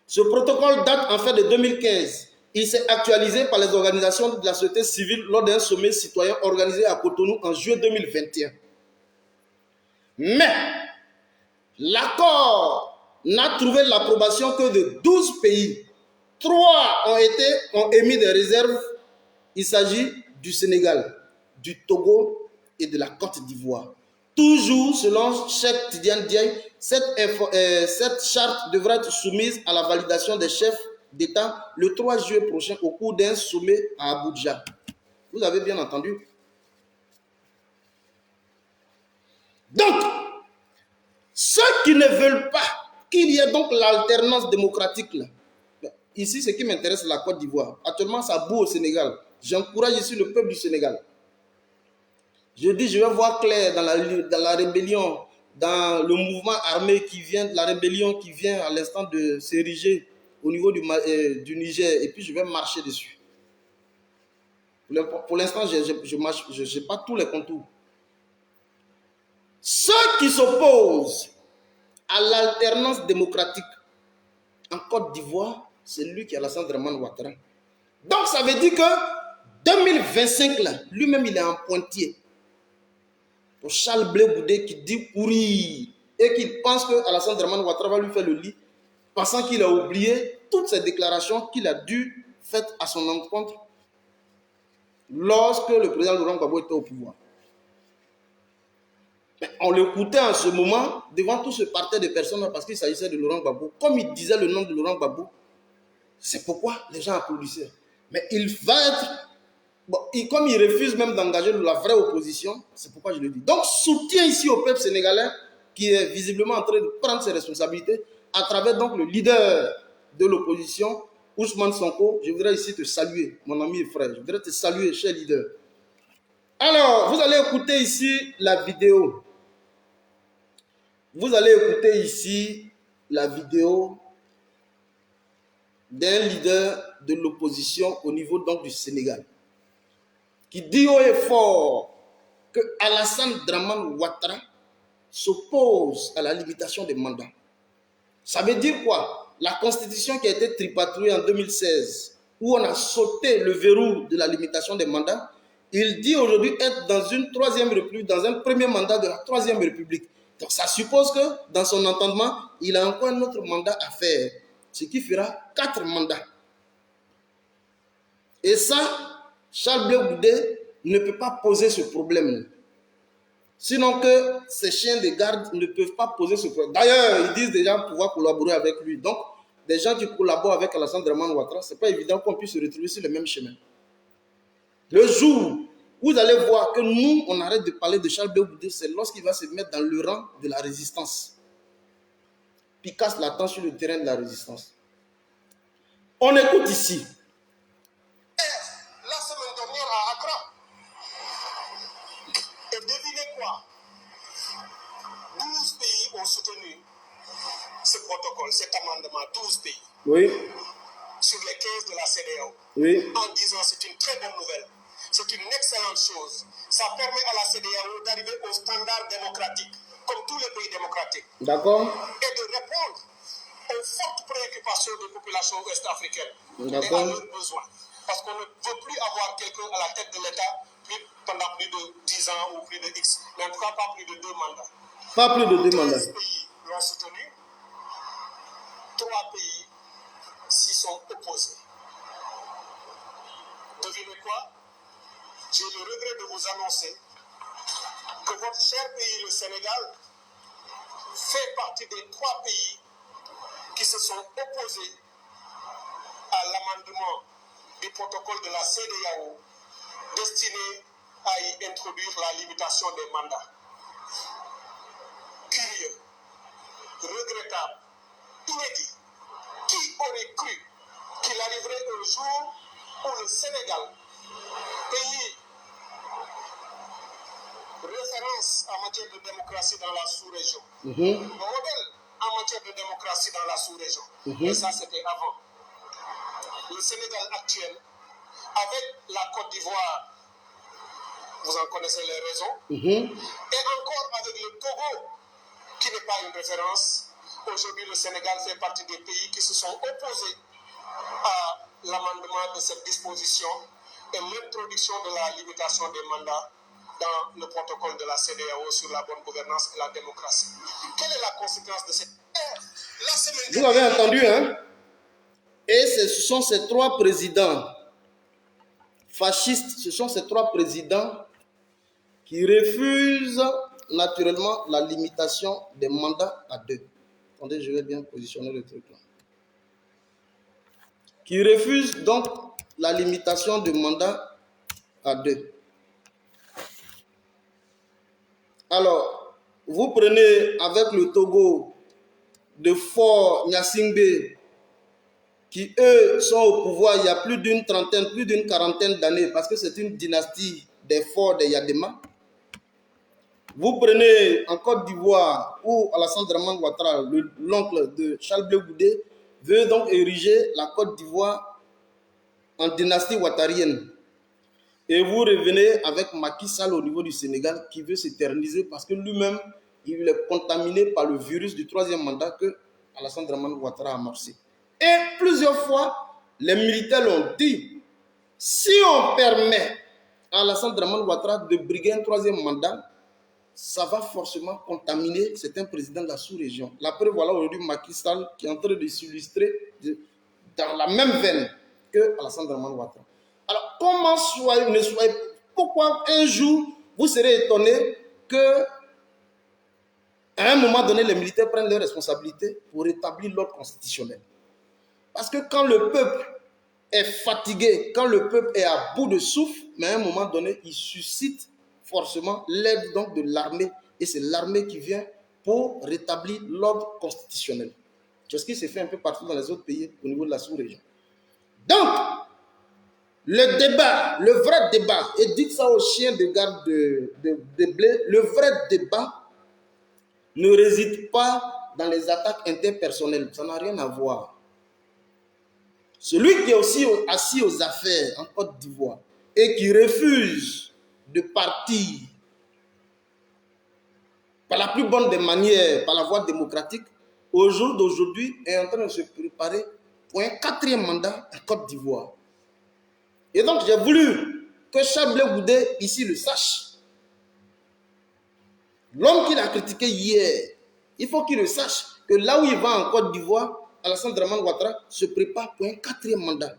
Ce protocole date en fait de 2015. Il s'est actualisé par les organisations de la société civile lors d'un sommet citoyen organisé à Cotonou en juillet 2021. Mais l'accord n'a trouvé l'approbation que de 12 pays. 3 ont émis des réserves. Il s'agit du Sénégal, du Togo et de la Côte d'Ivoire. Toujours selon Cheikh Tidiane Diaye, cette charte devra être soumise à la validation des chefs d'État le 3 juillet prochain au cours d'un sommet à Abuja. Vous avez bien entendu. Donc, ceux qui ne veulent pas qu'il y ait donc l'alternance démocratique, là, ici, ce qui m'intéresse, c'est la Côte d'Ivoire. Actuellement, ça boue au Sénégal. J'encourage ici le peuple du Sénégal. Je dis, je vais voir clair dans la rébellion, dans le mouvement armé qui vient, la rébellion qui vient à l'instant de s'ériger au niveau du Niger, et puis je vais marcher dessus. Pour l'instant, je n'ai pas tous les contours. Ceux qui s'opposent à l'alternance démocratique en Côte d'Ivoire, c'est lui qui a Alassane Dramane Ouattara. Donc ça veut dire que 2025 là, lui-même il est en pointier. Pour Charles Blé Goudé qui dit courir et qui pense que Alassane Dramane Ouattara va lui faire le lit, pensant qu'il a oublié toutes ces déclarations qu'il a dû faire à son encontre lorsque le président Laurent Gbagbo était au pouvoir. Mais on l'écoutait en ce moment devant tout ce parterre de personnes parce qu'il s'agissait de Laurent Gbagbo. Comme il disait le nom de Laurent Gbagbo, c'est pourquoi les gens applaudissaient. Mais il va être... Bon, comme il refuse même d'engager la vraie opposition, c'est pourquoi je le dis. Donc, soutien ici au peuple sénégalais qui est visiblement en train de prendre ses responsabilités à travers donc le leader de l'opposition, Ousmane Sonko. Je voudrais ici te saluer, mon ami et frère. Je voudrais te saluer, cher leader. Alors, vous allez écouter ici la vidéo. Vous allez écouter ici la vidéo d'un leader de l'opposition au niveau donc du Sénégal, qui dit haut et fort que Alassane Dramane Ouattara s'oppose à la limitation des mandats. Ça veut dire quoi? La constitution qui a été tripatouillée en 2016, où on a sauté le verrou de la limitation des mandats, il dit aujourd'hui être dans une troisième république, dans un premier mandat de la troisième république. Donc ça suppose que dans son entendement, il a encore un autre mandat à faire, ce qui fera 4 mandats. Et ça, Charles Blé Goudé ne peut pas poser ce problème. Sinon que ces chiens de garde ne peuvent pas poser ce problème. D'ailleurs, ils disent déjà pouvoir collaborer avec lui. Donc, des gens qui collaborent avec Alassane Dramane Ouattara, ce n'est pas évident qu'on puisse se retrouver sur le même chemin. Le jour où vous allez voir que nous, on arrête de parler de Charles Blé Goudé, c'est lorsqu'il va se mettre dans le rang de la résistance. Puis casse la tente sur le terrain de la résistance. On écoute ici. La semaine dernière à Accra. Et devinez quoi? 12 pays ont soutenu ce protocole, cet amendement, 12 pays, Oui, sur les 15 de la CEDEAO, oui, en disant c'est une très bonne nouvelle, c'est une excellente chose. Ça permet à la CEDEAO d'arriver aux standards démocratiques, comme tous les pays démocratiques, d'accord, et de répondre aux fortes préoccupations des populations ouest-africaines et à d'accord, leurs besoins. Parce qu'on ne veut plus avoir quelqu'un à la tête de l'État pendant plus de 10 ans ou plus de X, mais en tout cas pas plus de 2 mandats. pas plus de 2 mandats. 15 pays l'ont soutenu, 3 pays s'y sont opposés. Devinez quoi? J'ai le regret de vous annoncer que votre cher pays, le Sénégal, fait partie des 3 pays qui se sont opposés à l'amendement du protocole de la CEDEAO destiné à y introduire la limitation des mandats. Curieux, regrettable, inédit. Qui aurait cru qu'il arriverait un jour où le Sénégal, pays référence en matière de démocratie dans la sous-région, modèle en matière de démocratie dans la sous-région, et ça c'était avant. Le Sénégal actuel, avec la Côte d'Ivoire, vous en connaissez les raisons, et encore avec le Togo, qui n'est pas une référence. Aujourd'hui, le Sénégal fait partie des pays qui se sont opposés à l'amendement de cette disposition et l'introduction de la limitation des mandats dans le protocole de la CEDEAO sur la bonne gouvernance et la démocratie. Quelle est la conséquence de cette... La semaine Vous avez entendu, hein? Et ce sont ces 3 présidents fascistes, ce sont ces 3 présidents qui refusent naturellement la limitation des mandats à 2. Attendez, je vais bien positionner le truc là. Qui refusent donc la limitation de mandat à 2. Alors, vous prenez avec le Togo de Faure Gnassingbé, qui eux sont au pouvoir il y a plus d'une trentaine, plus d'une quarantaine d'années, parce que c'est une dynastie des Faure des Yadema. Vous prenez en Côte d'Ivoire, où Alassane Dramane Ouattara, l'oncle de Charles Blé Goudé, veut donc ériger la Côte d'Ivoire en dynastie ouattarienne. Et vous revenez avec Macky Sall au niveau du Sénégal, qui veut s'éterniser parce que lui-même, il est contaminé par le virus du 3e mandat que Alassane Dramane Ouattara a amorcé. Et plusieurs fois, les militaires l'ont dit, si on permet à Alassane Dramane Ouattara de briguer un 3e mandat, ça va forcément contaminer certains présidents de la sous-région. La preuve, voilà aujourd'hui Macky Sall qui est en train de s'illustrer dans la même veine que Alassane Dramane Ouattara. Alors, pourquoi un jour vous serez étonné que à un moment donné, les militaires prennent leurs responsabilités pour rétablir l'ordre constitutionnel? Parce que quand le peuple est fatigué, quand le peuple est à bout de souffle, mais à un moment donné, il suscite forcément l'aide donc de l'armée. Et c'est l'armée qui vient pour rétablir l'ordre constitutionnel. C'est ce qui s'est fait un peu partout dans les autres pays au niveau de la sous-région. Donc, le débat, le vrai débat, et dites ça aux chiens de garde de blé, le vrai débat ne réside pas dans les attaques interpersonnelles. Ça n'a rien à voir. Celui qui est aussi assis aux affaires en Côte d'Ivoire et qui refuse de partir par la plus bonne des manières, par la voie démocratique, au jour d'aujourd'hui est en train de se préparer pour un 4e mandat en Côte d'Ivoire. Et donc j'ai voulu que Charles Blé Goudé ici le sache. L'homme qu'il a critiqué hier, il faut qu'il le sache que là où il va en Côte d'Ivoire, Alassane Dramane Ouattara se prépare pour un 4e mandat.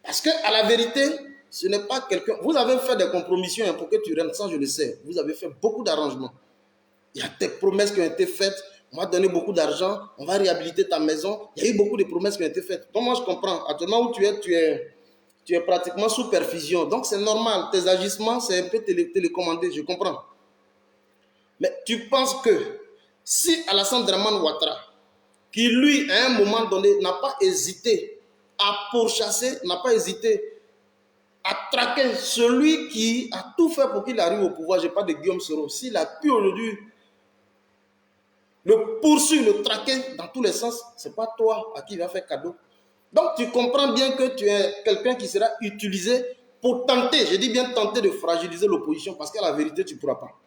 Parce qu'à la vérité, ce n'est pas quelqu'un... Vous avez fait des compromissions pour que tu rentres, ça je le sais. Vous avez fait beaucoup d'arrangements. Il y a des promesses qui ont été faites. On va donner beaucoup d'argent, on va réhabiliter ta maison. Il y a eu beaucoup de promesses qui ont été faites. Donc moi je comprends. Actuellement où tu es pratiquement sous perfusion. Donc c'est normal. Tes agissements, c'est un peu télécommandé. Je comprends. Mais tu penses que si Alassane Dramane Ouattara, qui lui, à un moment donné, n'a pas hésité à pourchasser, n'a pas hésité à traquer celui qui a tout fait pour qu'il arrive au pouvoir, je parle de Guillaume Soro, s'il a pu aujourd'hui le poursuivre, le traquer dans tous les sens, ce n'est pas toi à qui il va faire cadeau. Donc tu comprends bien que tu es quelqu'un qui sera utilisé pour tenter, je dis bien tenter de fragiliser l'opposition, parce qu'à la vérité, tu ne pourras pas.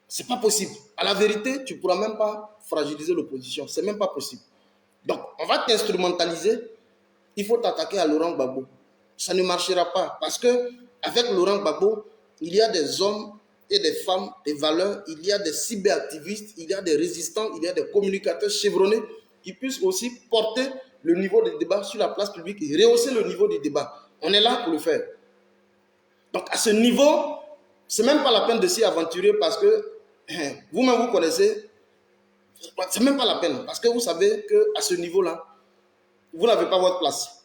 Ce n'est pas possible. À la vérité, tu ne pourras même pas fragiliser l'opposition. Ce n'est même pas possible. Donc, on va t'instrumentaliser. Il faut t'attaquer à Laurent Gbagbo. Ça ne marchera pas. Parce qu'avec Laurent Gbagbo, il y a des hommes et des femmes, des valeurs, il y a des cyberactivistes, il y a des résistants, il y a des communicateurs chevronnés qui puissent aussi porter le niveau des débats sur la place publique et rehausser le niveau des débats. On est là pour le faire. Donc, à ce niveau, ce n'est même pas la peine de s'y aventurer parce que vous-même, vous connaissez, ce n'est même pas la peine parce que vous savez qu'à ce niveau-là, vous n'avez pas votre place.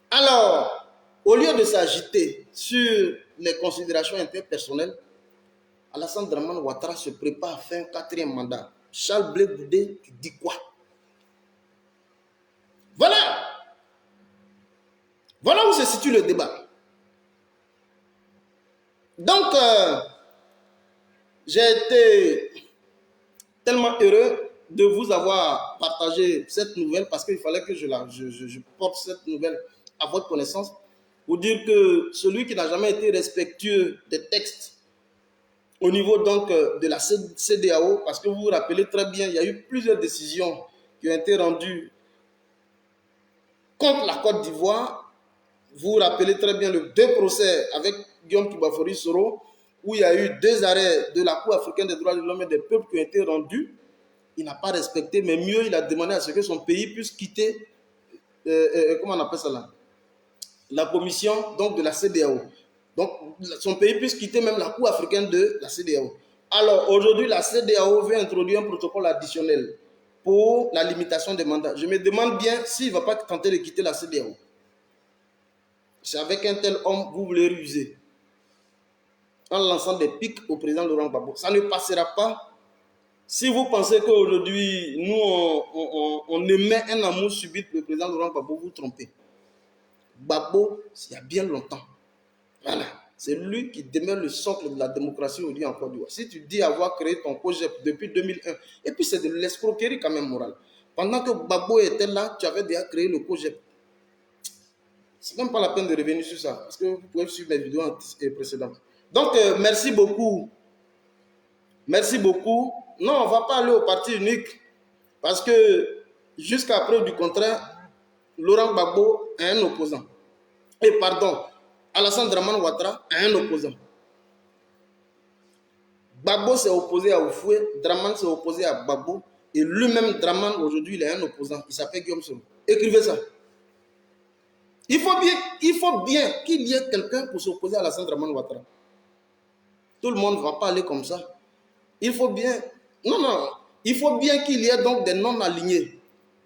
Alors, au lieu de s'agiter sur les considérations interpersonnelles, Alassane Dramane Ouattara se prépare à faire un 4e mandat. Charles Blé Goudé dit quoi? Voilà. Voilà où se situe le débat. Donc, j'ai été tellement heureux de vous avoir partagé cette nouvelle parce qu'il fallait que je porte cette nouvelle à votre connaissance pour dire que celui qui n'a jamais été respectueux des textes au niveau donc de la CEDEAO, parce que vous vous rappelez très bien, il y a eu plusieurs décisions qui ont été rendues contre la Côte d'Ivoire. Vous vous rappelez très bien le 2 procès avec Guillaume Kibafori Soro, où il y a eu 2 arrêts de la Cour africaine des droits de l'homme et des peuples qui ont été rendus. Il n'a pas respecté, mais mieux, il a demandé à ce que son pays puisse quitter, comment on appelle ça là, la commission donc, de la CEDEAO. Donc, son pays puisse quitter même la Cour africaine de la CEDEAO. Alors, aujourd'hui, la CEDEAO veut introduire un protocole additionnel pour la limitation des mandats. Je me demande bien s'il ne va pas tenter de quitter la CEDEAO. C'est avec un tel homme, vous voulez ruser en lançant des pics au président Laurent Gbagbo. Ça ne passera pas. Si vous pensez qu'aujourd'hui, nous, on émet un amour subit pour le président Laurent Gbagbo, vous vous trompez. Gbagbo, il y a bien longtemps. Voilà. C'est lui qui demeure le socle de la démocratie aujourd'hui en Côte d'Ivoire. Si tu dis avoir créé ton COGEP depuis 2001, et puis c'est de l'escroquerie quand même morale. Pendant que Gbagbo était là, tu avais déjà créé le COGEP. C'est même pas la peine de revenir sur ça, parce que vous pouvez suivre mes vidéos précédentes. Donc, merci beaucoup. Merci beaucoup. Non, on ne va pas aller au parti unique, parce que jusqu'à preuve du contraire, Laurent Gbagbo est un opposant. Et pardon, Alassane Dramane Ouattara est un opposant. Gbagbo s'est opposé à Oufoué, Dramane s'est opposé à Gbagbo, et lui-même, Dramane, aujourd'hui, il est un opposant. Il s'appelle Guillaume Soro. Écrivez ça. Il faut bien qu'il y ait quelqu'un pour s'opposer à Alassane Dramane Ouattara. Tout le monde ne va pas aller comme ça. Il faut bien... Non. Il faut bien qu'il y ait donc des non-alignés.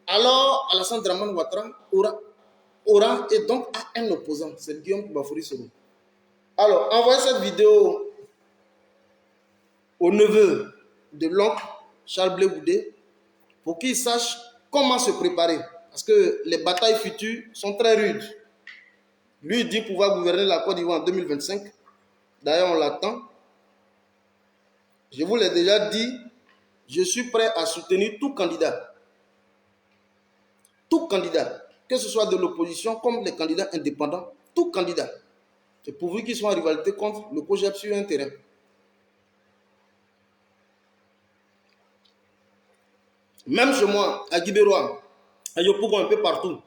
Alors, Alassane Dramane Ouattara aura et donc a un opposant. C'est Guillaume Kibafori Soro. Alors, envoyez cette vidéo au neveu de l'oncle Charles Blé Goudé pour qu'il sache comment se préparer. Parce que les batailles futures sont très rudes. Lui, il dit pouvoir gouverner la Côte d'Ivoire en 2025. D'ailleurs, on l'attend. Je vous l'ai déjà dit, je suis prêt à soutenir tout candidat. Tout candidat, que ce soit de l'opposition comme les candidats indépendants, tout candidat. C'est pourvu qu'ils soient en rivalité contre le COGEP sur un terrain. Même chez moi, à Guibéroa, à Yopougon, un peu partout.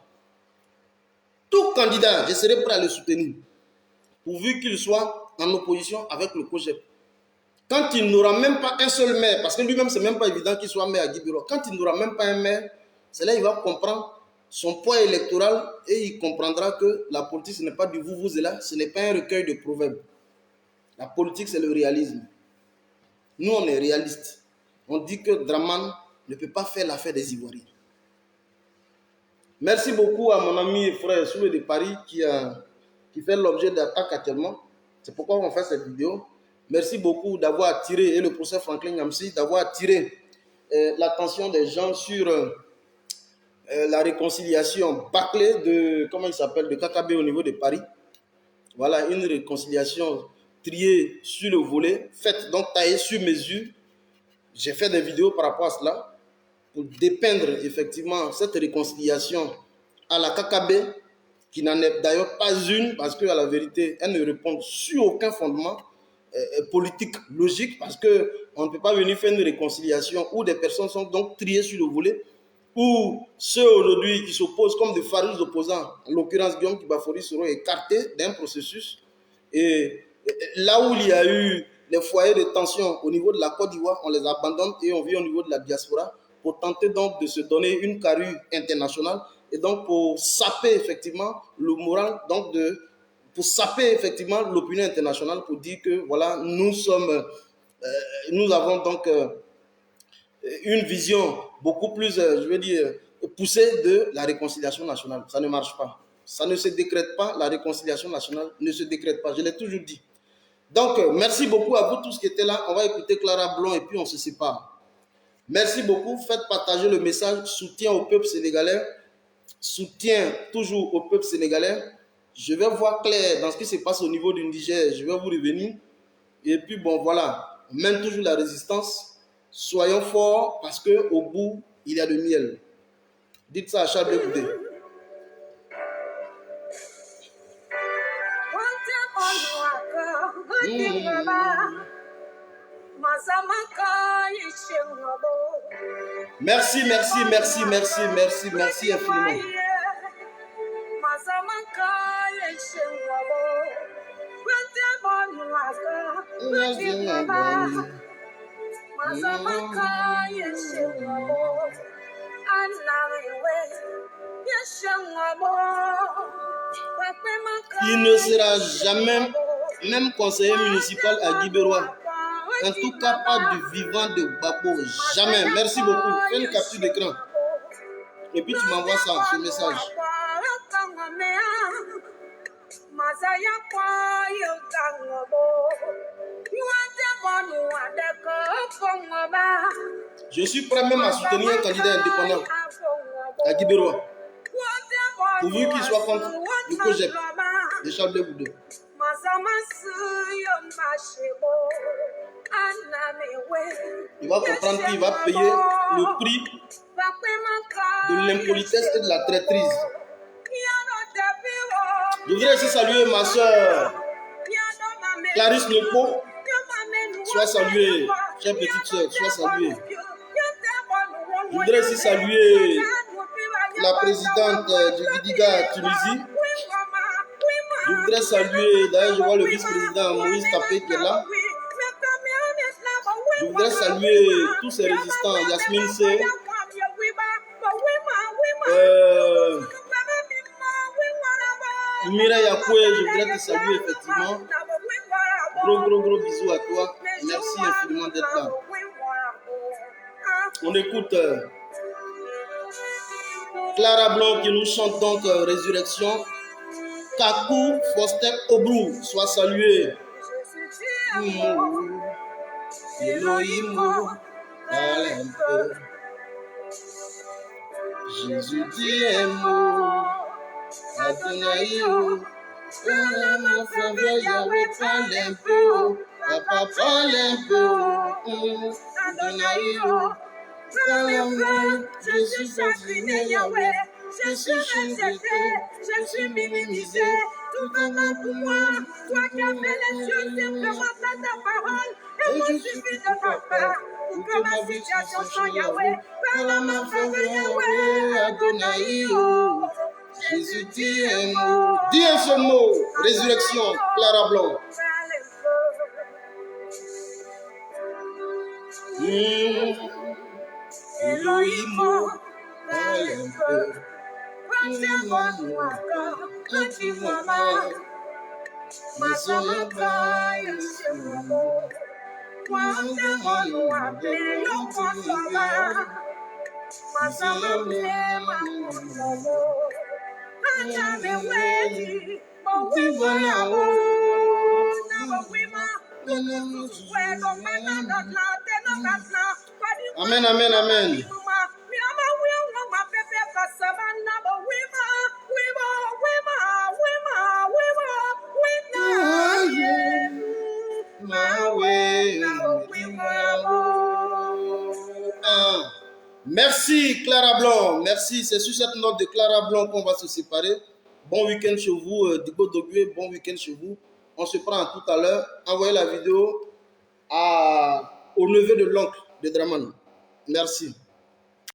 Tout candidat, je serai prêt à le soutenir, pourvu qu'il soit en opposition avec le COGEP. Quand il n'aura même pas un seul maire, parce que lui-même, ce n'est même pas évident qu'il soit maire à Guibéroa, quand il n'aura même pas un maire, c'est là qu'il va comprendre son poids électoral et il comprendra que la politique, ce n'est pas du vous-vous-là, ce n'est pas un recueil de proverbes. La politique, c'est le réalisme. Nous, on est réalistes. On dit que Dramane ne peut pas faire l'affaire des Ivoiriens. Merci beaucoup à mon ami et frère Soulé de Paris qui fait l'objet d'attaques actuellement. C'est pourquoi on fait cette vidéo. Merci beaucoup d'avoir attiré, et le professeur Franklin Nyamsi, d'avoir attiré l'attention des gens sur la réconciliation bâclée de, comment il s'appelle, de KKB au niveau de Paris. Voilà, une réconciliation triée sur le volet, faite donc taillée sur mesure. j'ai fait des vidéos par rapport à cela pour dépeindre effectivement cette réconciliation à la KKB, qui n'en est d'ailleurs pas une, parce qu'à la vérité, elle ne répond sur aucun fondement politique logique, parce qu'on ne peut pas venir faire une réconciliation où des personnes sont donc triées sur le volet, où ceux aujourd'hui qui s'opposent comme de farouches opposants, en l'occurrence Guillaume Kibafori, seront écartés d'un processus. Et là où il y a eu les foyers de tension au niveau de la Côte d'Ivoire, on les abandonne et on vit au niveau de la diaspora pour tenter donc de se donner une carrure internationale et donc pour saper effectivement le moral, donc pour saper effectivement l'opinion internationale, pour dire que voilà, nous avons donc une vision beaucoup plus, je veux dire, poussée de la réconciliation nationale. Ça ne marche pas. Ça ne se décrète pas, la réconciliation nationale ne se décrète pas. Je l'ai toujours dit. Donc, merci beaucoup à vous tous qui étaient là. On va écouter Clara Blond et puis on se sépare. Merci beaucoup. Faites partager le message. Soutien au peuple sénégalais. Soutien toujours au peuple sénégalais. Je vais voir clair dans ce qui se passe au niveau du Niger. Je vais vous revenir. Et puis, bon, voilà. On mène toujours la résistance. Soyons forts parce qu'au bout, il y a le miel. Dites ça à Charles Goudé. Merci infiniment. Il ne sera jamais même conseiller municipal à Guibérois. En tout cas, pas du vivant de Babo. Jamais. Merci beaucoup. Fais une capture d'écran. Et puis tu m'envoies ça, ce message. Je suis prêt même à soutenir un candidat indépendant à Guibérois, pourvu qu'il soit contre le projet de Charles Goudé. Il va comprendre qu'il va payer le prix de l'impolitesse et de la traîtrise. Je voudrais aussi saluer ma soeur Clarisse Lepo. Sois saluée, chère petite soeur, sois saluée. Je voudrais aussi saluer la présidente du Vidiga Tunisie. Je voudrais saluer, d'ailleurs je vois le vice-président Moïse Tapé qui est là. Je voudrais saluer tous ces résistants, Yasmine C. Mira Yakoué, je voudrais te saluer effectivement. Gros bisous à toi. Merci infiniment d'être là. On écoute Clara Blanc qui nous chante donc Résurrection. Kakou Foster Obrou, sois salué. Elohim, parle un peu. Jésus dit un mot. Adonai, parle ma faveur, Yahweh, parle un peu. Papa, parle un peu. Adonai, parle un peu. Je suis fasciné, Yahweh. Je suis rejeté, je suis minimisé. Tout va pour moi. Toi qui as fait les cieux, simplement par ta parole. Et moi, suffit de papa. Pour que ma situation soit Yahweh. Parle ma faveur, Yahweh. Adonai, Jésus dit un mot. Dis un seul mot. Résurrection, Clara Blanc. Elohim, parle un peu. Amen, amen, amen. Merci Clara Blanc, merci. C'est sur cette note de Clara Blanc qu'on va se séparer. Bon week-end chez vous, Digo Dogué, bon week-end chez vous. On se prend tout à l'heure. Envoyez la vidéo au neveu de l'oncle de Draman. Merci.